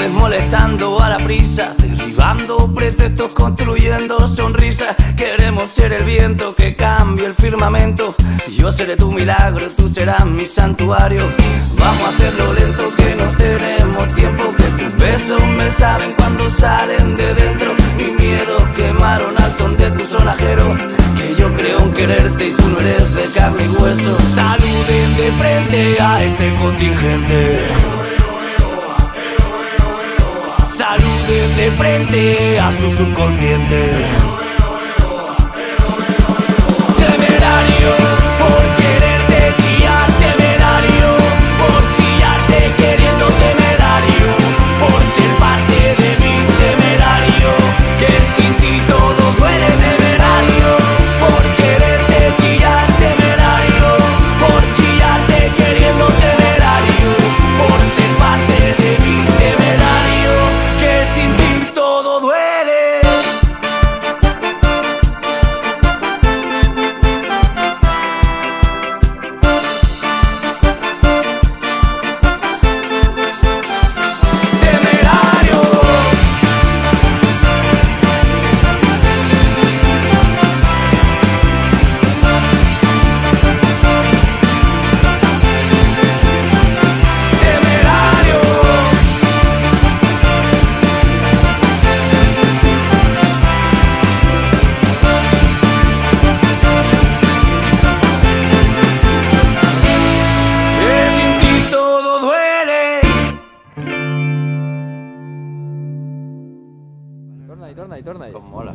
Molestando a la prisa, derribando pretextos, construyendo sonrisas. Queremos ser el viento que cambie el firmamento. Yo seré tu milagro, tú serás mi santuario. Vamos a hacerlo lento, que no tenemos tiempo, que tus besos me saben cuando salen de dentro. Mis miedos quemaron al son de tu sonajero, que yo creo en quererte y tú no eres de carne y hueso. Saluden de frente a este contingente. Saluden de frente a su subconsciente. Temerario por quererte chillar, temerario por chillarte queriendo, temerario por ser parte de mí, temerario que sin ti todo duele, temerario por quererte chillar, temerario por chillarte queriendo, temerario por ser parte de mí, temerario que sin ti todo duele. Temerario. Temerario. Que sin ti todo duele. Torna-hi. Com mola.